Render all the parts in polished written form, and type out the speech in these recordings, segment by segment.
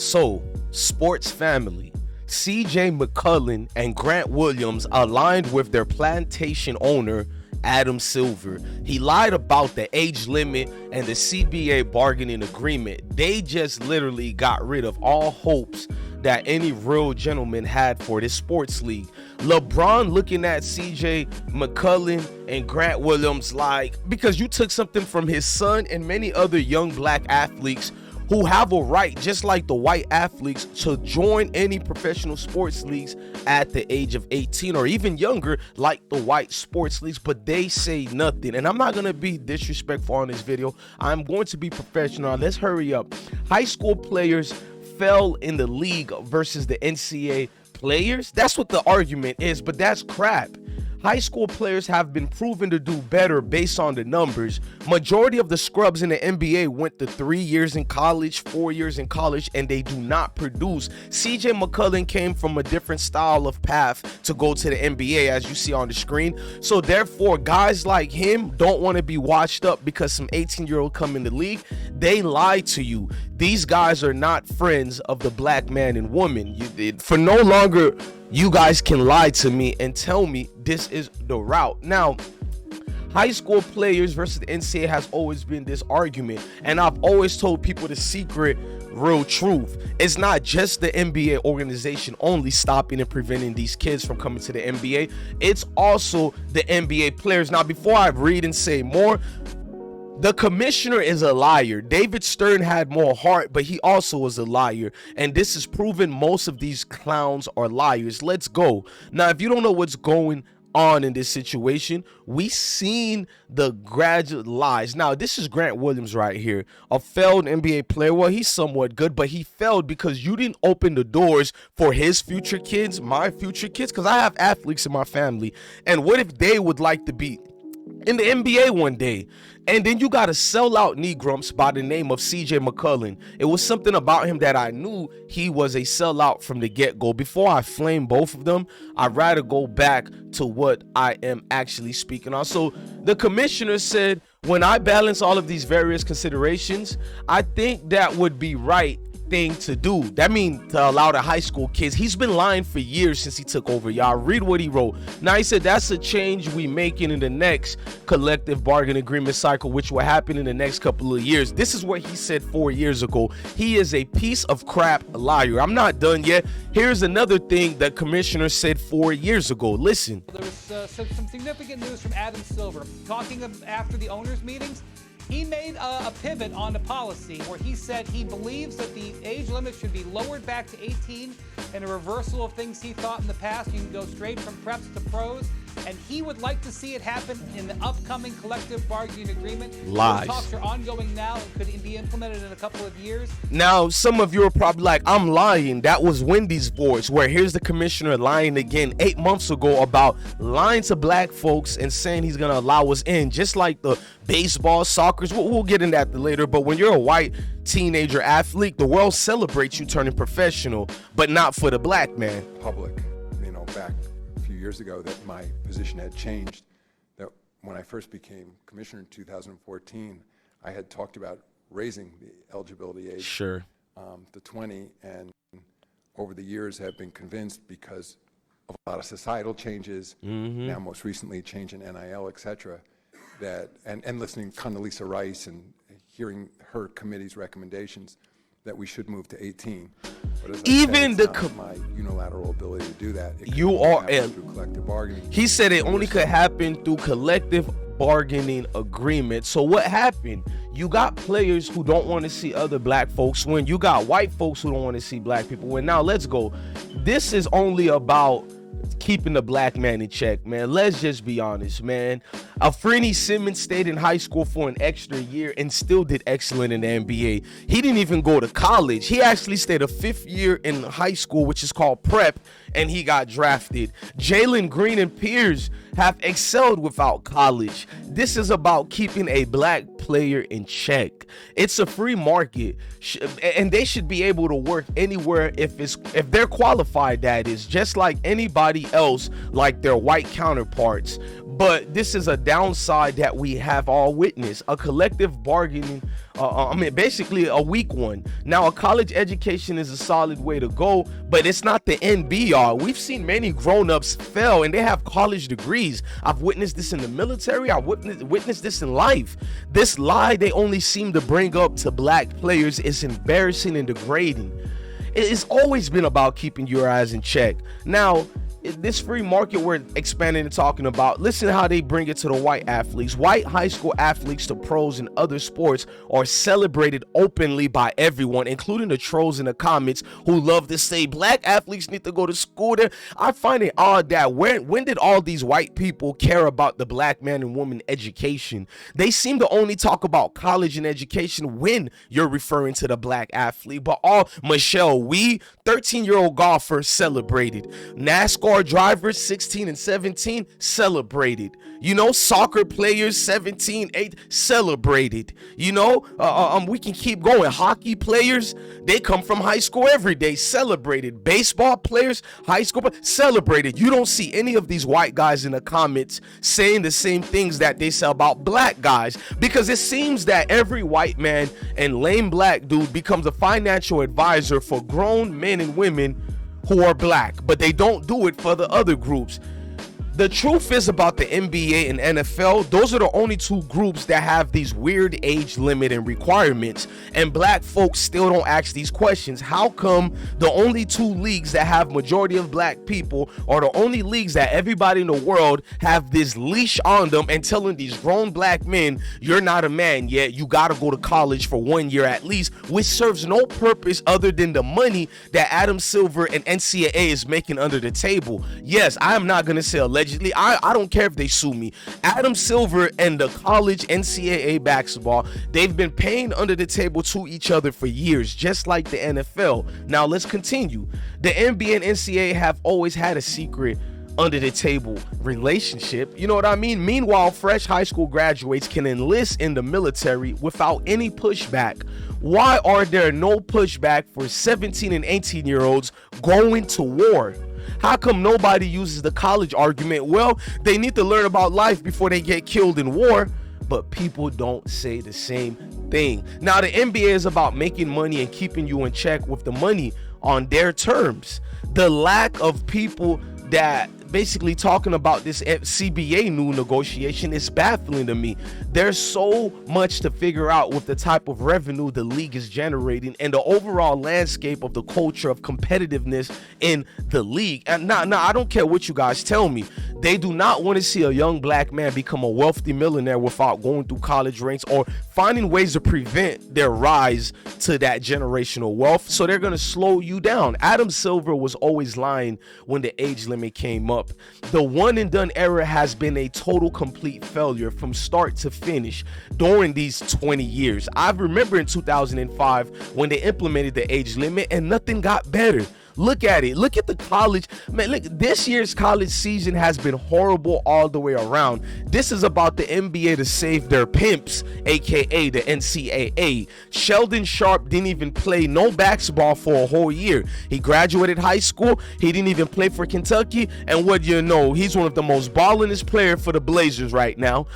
So, sports family, CJ McCullen and Grant Williams aligned with their plantation owner, Adam Silver. He lied about the age limit and the CBA bargaining agreement. They just literally got rid of all hopes that any real gentleman had for this sports league. LeBron looking at CJ McCullen and Grant Williams like, because you took something from his son and many other young black athletes who have a right, just like the white athletes, to join any professional sports leagues at the age of 18 or even younger, like the white sports leagues, but they say nothing. And I'm not going to be disrespectful on this video. I'm going to be professional. Let's hurry up. High school players fell in the league versus the NCAA players. That's what the argument is, but that's crap. High school players have been proven to do better based on the numbers. Majority of the scrubs in the NBA went to 3 years in college, 4 years in college, and they do not produce. CJ McCullen came from a different style of path to go to the NBA, as you see on the screen. So therefore, guys like him don't want to be washed up because some 18-year-old come in the league. They lie to you. These guys are not friends of the black man and woman. For no longer, you guys can lie to me and tell me this is the route. Now, high school players versus the NCAA has always been this argument, and I've always told people the secret real truth. It's not just the NBA organization only stopping and preventing these kids from coming to the NBA. It's also the NBA players. Now, before I read and say more, the commissioner is a liar. David Stern had more heart, but he also was a liar. And this is proven most of these clowns are liars. Let's go. Now, if you don't know what's going on in this situation, we seen the graduate lies. Now, this is Grant Williams right here, a failed NBA player. Well, he's somewhat good, but he failed because you didn't open the doors for his future kids, my future kids, because I have athletes in my family. And what if they would like to be in the NBA one day? And then you got a sellout Negrumps by the name of CJ McCullen. It was something about him that I knew he was a sellout from the get-go. Before I flame both of them, I'd rather go back to what I am actually speaking on. So the commissioner said, when I balance all of these various considerations, I think that would be right thing to do. That means to allow the high school kids. He's been lying for years since he took over. Y'all read what he wrote. Now he said that's a change we making in the next collective bargain agreement cycle, which will happen in the next couple of years. This is what he said 4 years ago. He is a piece of crap liar. I'm not done yet. Here's another thing that commissioner said 4 years ago. Listen. There was some significant news from Adam Silver talking after the owners meetings. He made a pivot on the policy where he said he believes that the age limit should be lowered back to 18, and a reversal of things he thought in the past. You can go straight from preps to pros, and he would like to see it happen in the upcoming collective bargaining agreement. Lies. Those talks are ongoing now and could be implemented in a couple of years. Now, some of you are probably like, I'm lying. That was Wendy's voice, where here's the commissioner lying again 8 months ago about lying to black folks and saying he's going to allow us in, just like the baseball, soccer. We'll get into that later. But when you're a white teenager athlete, the world celebrates you turning professional, but not for the black man. Public, back a few years ago, that my position had changed. That when I first became commissioner in 2014, I had talked about raising the eligibility age to 20, and over the years have been convinced, because of a lot of societal changes, now most recently change in NIL, etc., that and listening to Condoleezza Rice and hearing her committee's recommendations, that we should move to 18. But as I Even said, it's not my unilateral ability to do that. You are through collective bargaining. He said it only could happen through collective bargaining agreement. So what happened? You got players who don't want to see other black folks win. You got white folks who don't want to see black people win. Now let's go. This is only about keeping the black man in check, man. Let's just be honest, man. Afrini Simmons stayed in high school for an extra year and still did excellent in the NBA. He didn't even go to college. He actually stayed a 5th year in high school, which is called prep, and he got drafted. Jalen Green and Pierce have excelled without college. This is about keeping a black player in check. It's a free market, and they should be able to work anywhere if they're qualified, that is, just like anybody else, like their white counterparts. But this is a downside that we have all witnessed, a collective bargaining, basically a weak one. Now, a college education is a solid way to go, but it's not the end be all. We've seen many grown-ups fail and they have college degrees. I've witnessed this in the military. I've witnessed this in life. This lie they only seem to bring up to black players is embarrassing and degrading. It's always been about keeping your eyes in check. Now, this free market we're expanding and talking about, listen to how they bring it to the white athletes. White high school athletes to pros in other sports are celebrated openly by everyone, including the trolls in the comments who love to say black athletes need to go to school there. I find it odd that when did all these white people care about the black man and woman education? They seem to only talk about college and education when you're referring to the black athlete. But Michelle Wie, 13-year-old golfer, celebrated. NASCAR drivers 16 and 17 celebrated. Soccer players 17, 8 celebrated. We can keep going. Hockey players, they come from high school every day, celebrated. Baseball players, high school celebrated. You don't see any of these white guys in the comments saying the same things that they say about black guys, because it seems that every white man and lame black dude becomes a financial advisor for grown men and women who are black, but they don't do it for the other groups. The truth is about the NBA and NFL, those are the only two groups that have these weird age limit and requirements, and black folks still don't ask these questions. How come the only two leagues that have majority of black people are the only leagues that everybody in the world have this leash on them and telling these grown black men, you're not a man yet, you gotta go to college for 1 year at least, which serves no purpose other than the money that Adam Silver and NCAA is making under the table. Yes, I am not gonna say allegedly. I don't care if they sue me. Adam Silver and the college NCAA basketball, they've been paying under the table to each other for years, just like the NFL. Now let's continue. The NBA and NCAA have always had a secret under the table relationship. You know what I mean? Meanwhile, fresh high school graduates can enlist in the military without any pushback. Why are there no pushback for 17 and 18-year-olds going to war? How come nobody uses the college argument? Well, they need to learn about life before they get killed in war. But people don't say the same thing. Now, the NBA is about making money and keeping you in check with the money on their terms. The lack of people that basically talking about this CBA new negotiation is baffling to me. There's so much to figure out with the type of revenue the league is generating and the overall landscape of the culture of competitiveness in the league. And I don't care what you guys tell me. They do not want to see a young black man become a wealthy millionaire without going through college ranks or finding ways to prevent their rise to that generational wealth. So they're going to slow you down. Adam Silver was always lying when the age limit came up. The one and done era has been a total complete failure from start to finish during these 20 years. I remember in 2005 when they implemented the age limit and nothing got better. Look at it. Look at the college. Man, look, this year's college season has been horrible all the way around. This is about the NBA to save their pimps, aka the NCAA. Sheldon Sharp didn't even play no basketball for a whole year. He graduated high school. He didn't even play for Kentucky. And what you know, he's one of the most ballingest players for the Blazers right now.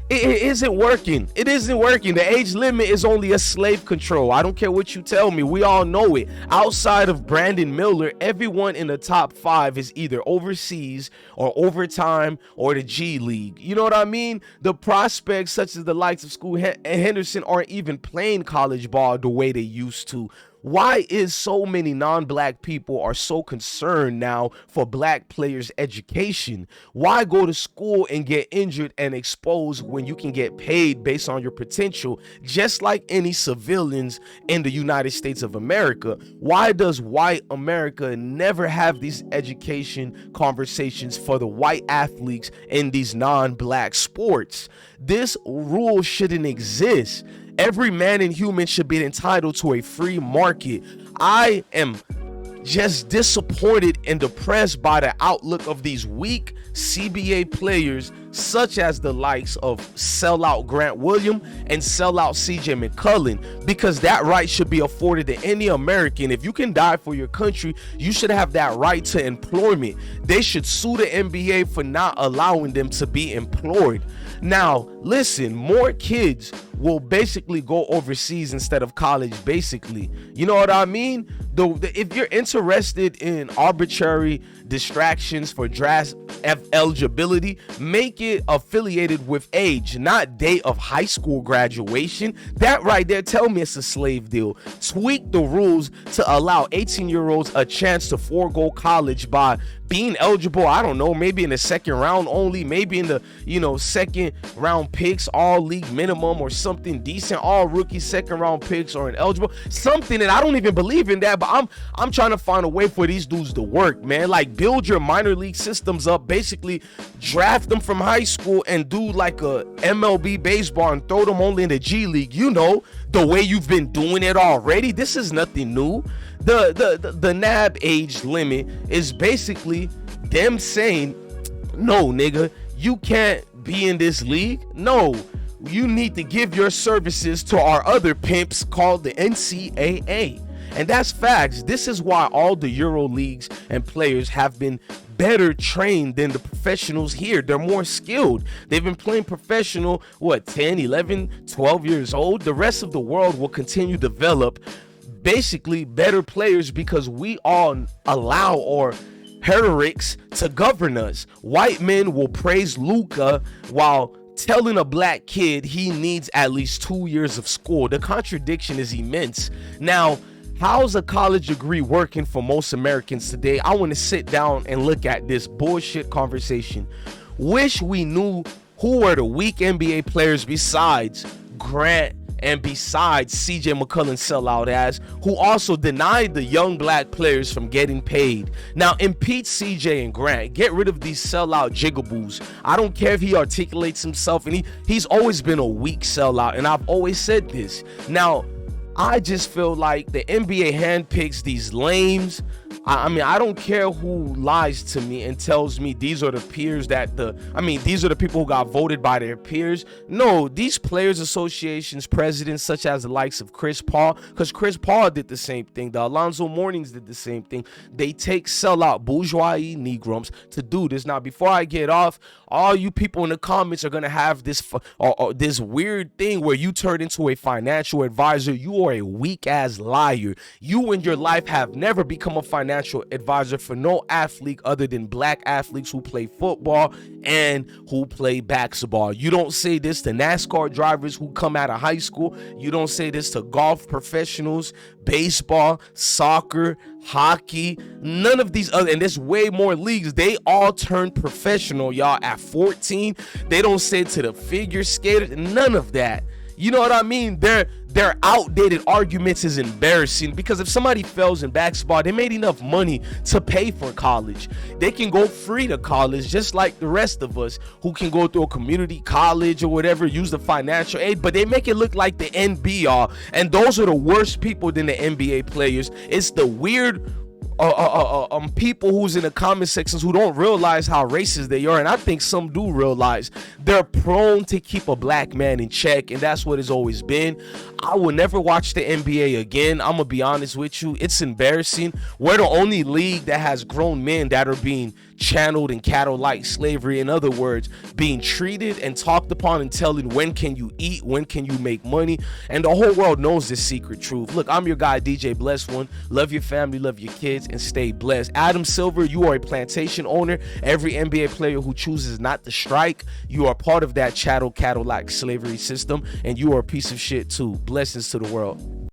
It isn't working. It isn't working. The age limit is only a slave control. I don't care what you tell me. We all know it. Outside of Brandon Miller, everyone in the top 5 is either overseas or overtime or the G League. You know what I mean? The prospects such as the likes of Scoot Henderson aren't even playing college ball the way they used to. Why is so many non-black people are so concerned now for black players' education? Why go to school and get injured and exposed when you can get paid based on your potential, just like any civilians in the United States of America? Why does white America never have these education conversations for the white athletes in these non-black sports? This rule shouldn't exist. Every man and human should be entitled to a free market. I am just disappointed and depressed by the outlook of these weak CBA players, such as the likes of sellout Grant Williams and sellout CJ McCollum, because that right should be afforded to any American. If you can die for your country, you should have that right to employment. They should sue the NBA for not allowing them to be employed. Now, listen, more kids will basically go overseas instead of college, basically. You know what I mean? If you're interested in arbitrary distractions for draft eligibility, make it affiliated with age, not date of high school graduation. That right there, tell me it's a slave deal. Tweak the rules to allow 18-year-olds a chance to forego college by being eligible, I don't know, maybe in the second round only, maybe in the, second round picks, all league minimum or something decent, all rookie second round picks or ineligible, something. And I don't even believe in that, but I'm trying to find a way for these dudes to work, man. Like, build your minor league systems up, basically draft them from high school and do like a MLB baseball and throw them only in the G League, the way you've been doing it already. This is nothing new. The NAB age limit is basically them saying, no, nigga, you can't be in this league. No, you need to give your services to our other pimps called the NCAA. And that's facts. This is why all the Euro leagues and players have been better trained than the professionals here. They're more skilled. They've been playing professional, 10, 11, 12 years old. The rest of the world will continue to develop basically better players because we all allow our heretics to govern us. White men will praise Luca while telling a black kid he needs at least 2 years of school. The contradiction is immense. Now, how's a college degree working for most Americans today? I want to sit down and look at this bullshit conversation. Wish we knew who were the weak NBA players besides Grant and besides CJ McCollum sellout ass, who also denied the young black players from getting paid. Now, impeach CJ and Grant. Get rid of these sellout jigaboos. I don't care if he articulates himself, and he's always been a weak sellout, and I've always said this. Now, I just feel like the NBA handpicks these lames. I don't care who lies to me and tells me these are the peers these are the people who got voted by their peers. No, these players associations presidents, such as the likes of Chris Paul, because Chris Paul did the same thing. The Alonzo Mournings did the same thing. They take sellout bourgeoisie Negroes to do this. Now, before I get off, all you people in the comments are gonna have this this weird thing where you turn into a financial advisor. You are a weak ass liar. You in your life have never become a financial advisor for no athlete other than black athletes who play football and who play basketball. You don't say this to NASCAR drivers who come out of high school. You don't say this to golf professionals, baseball, soccer, hockey, none of these other, and there's way more leagues. They all turned professional, y'all, at 14. They don't say it to the figure skaters, none of that. You know what I mean? Their outdated arguments is embarrassing, because if somebody fails in basketball, they made enough money to pay for college. They can go free to college just like the rest of us who can go through a community college or whatever, use the financial aid, but they make it look like the NBA, and those are the worst people than the NBA players. It's the weird people who's in the comment sections who don't realize how racist they are, and I think some do realize. They're prone to keep a black man in check, and that's what it's always been. I will never watch the NBA again. I'm gonna be honest with you. It's embarrassing. We're the only league that has grown men that are being channeled in cattle-like slavery. In other words, being treated and talked upon and telling when can you eat, when can you make money, and the whole world knows this secret truth. Look, I'm your guy, DJ Blessed One. Love your family, love your kids, and stay blessed. Adam Silver, you are a plantation owner. Every NBA player who chooses not to strike, you are part of that cattle-like slavery system, and you are a piece of shit too. Blessings to the world.